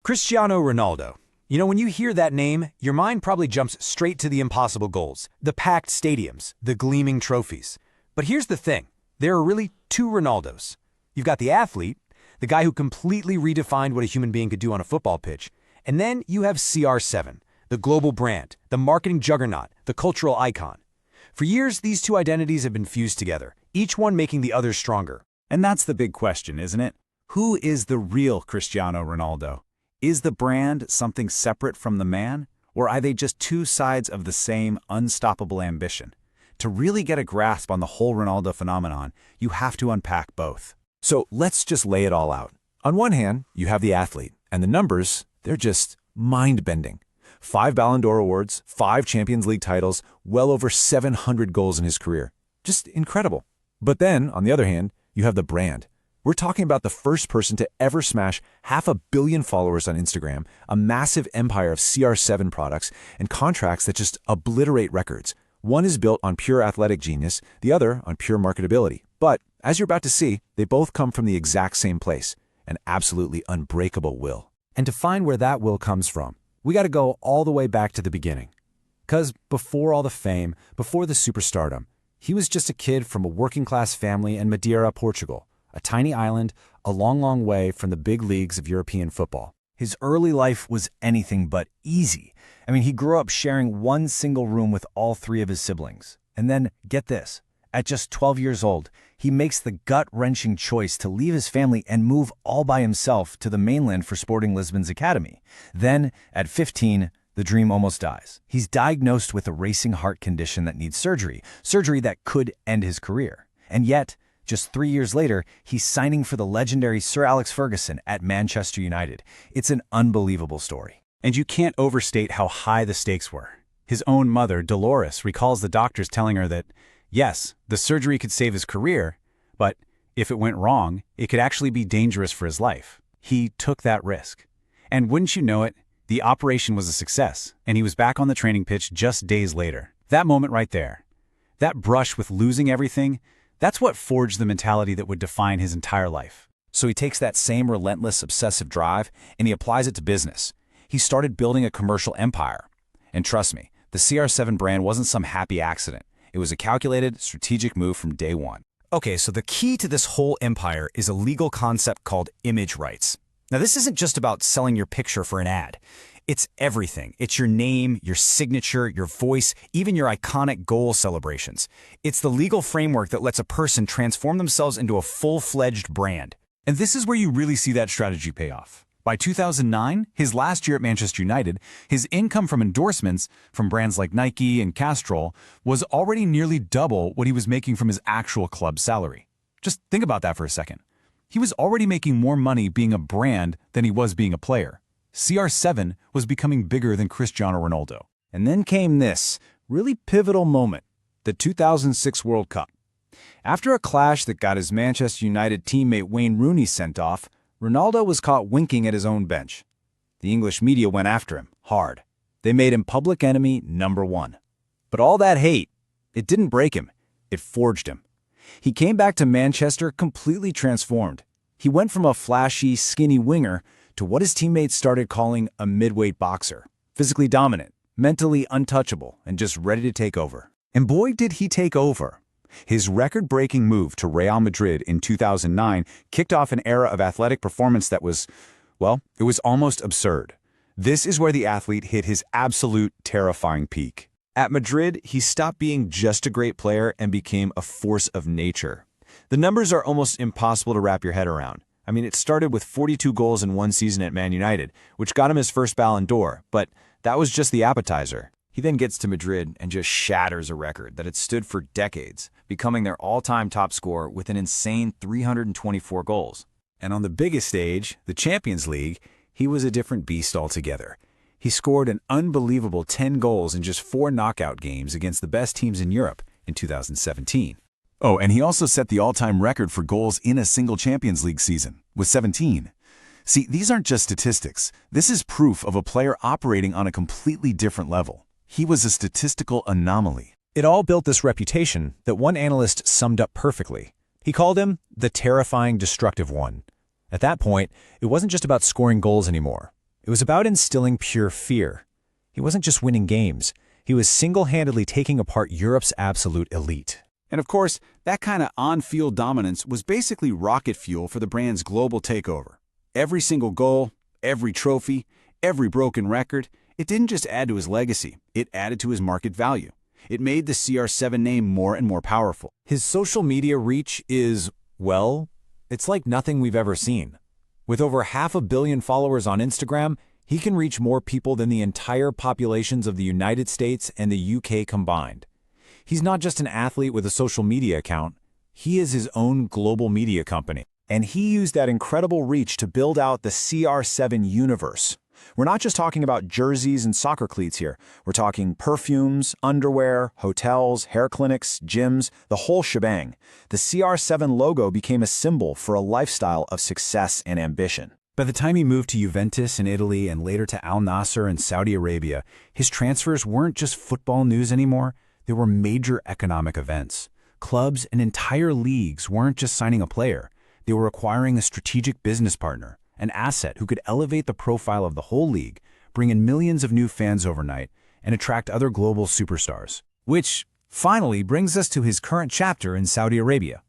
Cristiano Ronaldo. When you hear that name, your mind probably jumps straight to the impossible goals, the packed stadiums, the gleaming trophies. But here's the thing. There are really two Ronaldos. You've got the athlete, the guy who completely redefined what a human being could do on a football pitch. And then you have CR7, the global brand, the marketing juggernaut, the cultural icon. For years, these two identities have been fused together, each one making the other stronger. And that's the big question, isn't it? Who is the real Cristiano Ronaldo? Is the brand something separate from the man? Or are they just two sides of the same unstoppable ambition? To really get a grasp on the whole Ronaldo phenomenon, you have to unpack both. So let's just lay it all out. On one hand, you have the athlete, and the numbers, they're just mind-bending. 5 Ballon d'Or awards, 5 Champions League titles, well over 700 goals in his career. Just incredible. But then, on the other hand, you have the brand. We're talking about the first person to ever smash 500 million followers on Instagram, a massive empire of CR7 products, and contracts that just obliterate records. One is built on pure athletic genius, the other on pure marketability. But, as you're about to see, they both come from the exact same place, an absolutely unbreakable will. And to find where that will comes from, we got to go all the way back to the beginning. Because before all the fame, before the superstardom, he was just a kid from a working-class family in Madeira, Portugal, a tiny island a long, long way from the big leagues of European football. His early life was anything but easy. He grew up sharing one single room with all 3 of his siblings. And then, get this, at just 12 years old, he makes the gut-wrenching choice to leave his family and move all by himself to the mainland for Sporting Lisbon's academy. Then, at 15, the dream almost dies. He's diagnosed with a racing heart condition that needs surgery that could end his career. And yet, just 3 years later, he's signing for the legendary Sir Alex Ferguson at Manchester United. It's an unbelievable story. And you can't overstate how high the stakes were. His own mother, Dolores, recalls the doctors telling her that, yes, the surgery could save his career, but if it went wrong, it could actually be dangerous for his life. He took that risk. And wouldn't you know it, the operation was a success, and he was back on the training pitch just days later. That moment right there, that brush with losing everything, that's what forged the mentality that would define his entire life. So he takes that same relentless, obsessive drive, and he applies it to business. He started building a commercial empire. And trust me, the CR7 brand wasn't some happy accident. It was a calculated, strategic move from day one. Okay, so the key to this whole empire is a legal concept called image rights. Now, this isn't just about selling your picture for an ad. It's everything. It's your name, your signature, your voice, even your iconic goal celebrations. It's the legal framework that lets a person transform themselves into a full-fledged brand. And this is where you really see that strategy pay off. By 2009, his last year at Manchester United, his income from endorsements from brands like Nike and Castrol was already nearly double what he was making from his actual club salary. Just think about that for a second. He was already making more money being a brand than he was being a player. CR7 was becoming bigger than Cristiano Ronaldo. And then came this really pivotal moment, the 2006 World Cup. After a clash that got his Manchester United teammate Wayne Rooney sent off, Ronaldo was caught winking at his own bench. The English media went after him, hard. They made him public enemy #1. But all that hate, it didn't break him, it forged him. He came back to Manchester completely transformed. He went from a flashy, skinny winger to what his teammates started calling a midweight boxer. Physically dominant, mentally untouchable, and just ready to take over. And boy, did he take over. His record-breaking move to Real Madrid in 2009 kicked off an era of athletic performance that was, well, it was almost absurd. This is where the athlete hit his absolute terrifying peak. At Madrid, he stopped being just a great player and became a force of nature. The numbers are almost impossible to wrap your head around. It started with 42 goals in one season at Man United, which got him his first Ballon d'Or, but that was just the appetizer. He then gets to Madrid and just shatters a record that had stood for decades, becoming their all-time top scorer with an insane 324 goals. And on the biggest stage, the Champions League, he was a different beast altogether. He scored an unbelievable 10 goals in just 4 knockout games against the best teams in Europe in 2017. Oh, and he also set the all-time record for goals in a single Champions League season, with 17. See, these aren't just statistics. This is proof of a player operating on a completely different level. He was a statistical anomaly. It all built this reputation that one analyst summed up perfectly. He called him the terrifying, destructive one. At that point, it wasn't just about scoring goals anymore. It was about instilling pure fear. He wasn't just winning games. He was single-handedly taking apart Europe's absolute elite. And of course, that kind of on-field dominance was basically rocket fuel for the brand's global takeover. Every single goal, every trophy, every broken record, it didn't just add to his legacy, it added to his market value. It made the CR7 name more and more powerful. His social media reach is, well, it's like nothing we've ever seen. With over 500 million followers on Instagram, he can reach more people than the entire populations of the United States and the UK combined. He's not just an athlete with a social media account, he is his own global media company. And he used that incredible reach to build out the CR7 universe. We're not just talking about jerseys and soccer cleats here. We're talking perfumes, underwear, hotels, hair clinics, gyms, the whole shebang. The CR7 logo became a symbol for a lifestyle of success and ambition. By the time he moved to Juventus in Italy and later to Al Nassr in Saudi Arabia, his transfers weren't just football news anymore, they were major economic events. Clubs and entire leagues weren't just signing a player, they were acquiring a strategic business partner, an asset who could elevate the profile of the whole league, bring in millions of new fans overnight, and attract other global superstars. Which finally brings us to his current chapter in Saudi Arabia.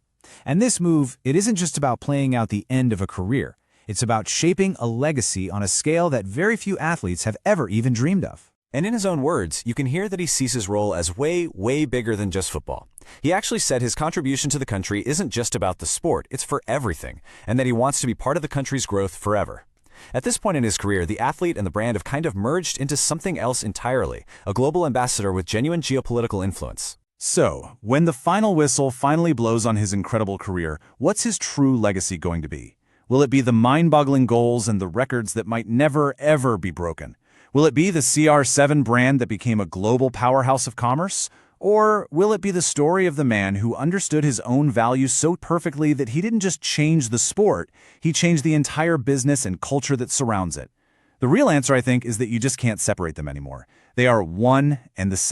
And this move, it isn't just about playing out the end of a career. It's about shaping a legacy on a scale that very few athletes have ever even dreamed of. And in his own words, you can hear that he sees his role as way, way bigger than just football. He actually said his contribution to the country isn't just about the sport, it's for everything, and that he wants to be part of the country's growth forever. At this point in his career, the athlete and the brand have kind of merged into something else entirely, a global ambassador with genuine geopolitical influence. So, when the final whistle finally blows on his incredible career, what's his true legacy going to be? Will it be the mind-boggling goals and the records that might never, ever be broken? Will it be the CR7 brand that became a global powerhouse of commerce? Or will it be the story of the man who understood his own values so perfectly that he didn't just change the sport, he changed the entire business and culture that surrounds it? The real answer, I think, is that you just can't separate them anymore. They are one and the same.